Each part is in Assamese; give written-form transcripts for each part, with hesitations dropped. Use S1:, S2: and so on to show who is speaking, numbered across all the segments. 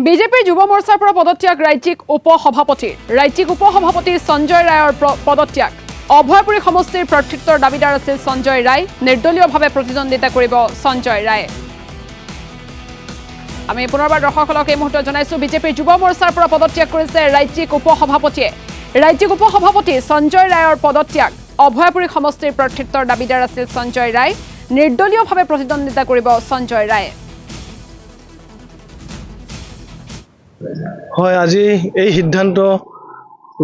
S1: বিজেপিৰ যুৱ মৰ্চাৰ পৰা পদত্যাগ ৰাজ্যিক উপসভাপতি সঞ্জয় ৰায়ৰ পদত্যাগ অভয়পুৰী সমষ্টিৰ প্ৰাৰ্থিত্বৰ দাবীদাৰ আছিল সঞ্জয় ৰায় নিৰ্দলীয়ভাৱে প্ৰতিদ্বন্দ্বিতা কৰিব সঞ্জয় ৰায় আমি পুনৰবাৰ দৰ্শকসকলক এই মুহূৰ্তত জনাইছো বিজেপিৰ যুৱ মৰ্চাৰ পৰা পদত্যাগ কৰিছে ৰাজ্যিক উপসভাপতি সঞ্জয় ৰায়ৰ পদত্যাগ অভয়পুৰী সমষ্টিৰ প্ৰাৰ্থিত্বৰ দাবীদাৰ আছিল সঞ্জয় ৰায় নিৰ্দলীয়ভাৱে প্ৰতিদ্বন্দ্বিতা কৰিব সঞ্জয় ৰায়
S2: হয় আজি এই সিদ্ধান্ত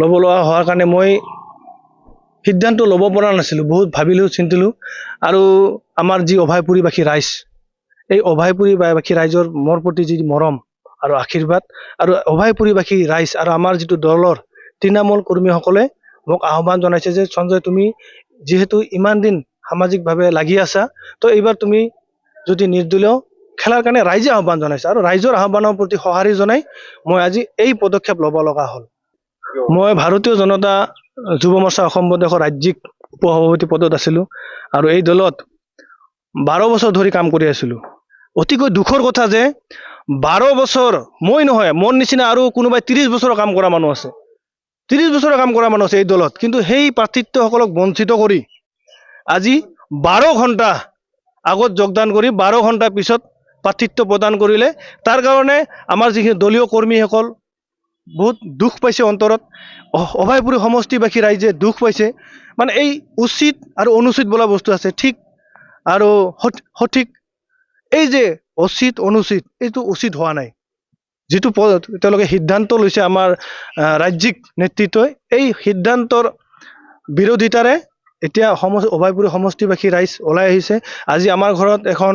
S2: ল'ব লগা হোৱাৰ কাৰণে মই সিদ্ধান্ত ল'ব পৰা নাছিলোঁ বহুত ভাবিলোঁ চিন্তিলোঁ আৰু আমাৰ যি অভয়পুৰীবাসী ৰাইজ এই অভয়পুৰীবাসী ৰাইজৰ মোৰ প্ৰতি যি মৰম আৰু আশীৰ্বাদ আৰু অভয়পুৰীবাসী ৰাইজ আৰু আমাৰ যিটো দলৰ তৃণমূল কৰ্মীসকলে মোক আহ্বান জনাইছে যে সঞ্জয় তুমি যিহেতু ইমান দিন সামাজিকভাৱে লাগি আছা তো এইবাৰ তুমি যদি নিৰ্দলীয় খেলাৰ কাৰণে ৰাইজে আহ্বান জনাইছে আৰু ৰাইজৰ আহ্বানৰ প্ৰতি সঁহাৰি জনাই মই আজি এই পদক্ষেপ ল'ব লগা হ'ল মই ভাৰতীয় জনতা যুৱ মৰ্চা অসম প্ৰদেশৰ ৰাজ্যিক উপসভাপতি পদত আছিলোঁ আৰু এই দলত 12 বছৰ ধৰি কাম কৰি আছিলোঁ অতিকৈ দুখৰ কথা যে 12 বছৰ মই নহয় মোৰ নিচিনা আৰু কোনোবাই 30 বছৰৰ কাম কৰা মানুহ আছে 30 বছৰৰ কাম কৰা মানুহ আছে এই দলত কিন্তু সেই প্ৰাৰ্থিত্বসকলক বঞ্চিত কৰি আজি 12 ঘণ্টা আগত যোগদান কৰি 12 ঘণ্টা পিছত প্ৰাৰ্থিত্ব প্ৰদান কৰিলে তাৰ কাৰণে আমাৰ যিখিনি দলীয় কৰ্মীসকল বহুত দুখ পাইছে অন্তৰত অভয়পুৰী সমষ্টিবাসী ৰাইজে দুখ পাইছে মানে এই উচিত আৰু অনুচিত বোলা বস্তু আছে ঠিক আৰু সঠিক এই যে উচিত অনুচিত এইটো উচিত হোৱা নাই যেটো তেওঁলোকে সিদ্ধান্ত লৈছে আমাৰ ৰাজ্যিক নেতৃত্বই এই সিদ্ধান্তৰ বিৰোধিতাৰে এতিয়া অভয়পুৰী সমষ্টিবাসী ৰাইজ ওলাই আহিছে আজি আমাৰ ঘৰত এখন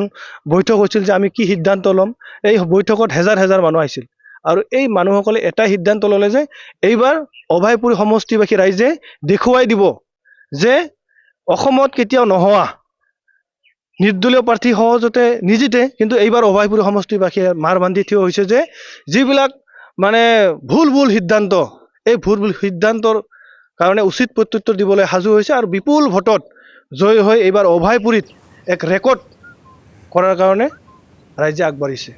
S2: বৈঠক হৈছিল যে আমি কি সিদ্ধান্ত ল'ম এই বৈঠকত হাজাৰ মানুহ আহিছিল আৰু এই মানুহসকলে এটা সিদ্ধান্ত ল'লে যে এইবাৰ অভয়পুৰী সমষ্টিবাসী ৰাইজে দেখুৱাই দিব যে অসমত কেতিয়াও নোহোৱা নিৰ্দলীয় প্ৰাৰ্থী সহজতে নিজিতে কিন্তু এইবাৰ অভয়পুৰী সমষ্টিবাসীয়ে মাৰ বান্ধি থিয় হৈছে যে যিবিলাক মানে ভুল সিদ্ধান্ত এই ভুল সিদ্ধান্তৰ কাৰণে উচিত প্ৰত্যুত্তৰ দিবলৈ সাজু হৈছে আৰু বিপুল ভোটত জয় হৈ এইবাৰ অভয়পুৰীত এক ৰেকৰ্ড কৰাৰ কাৰণে ৰাইজে আগবাঢ়িছে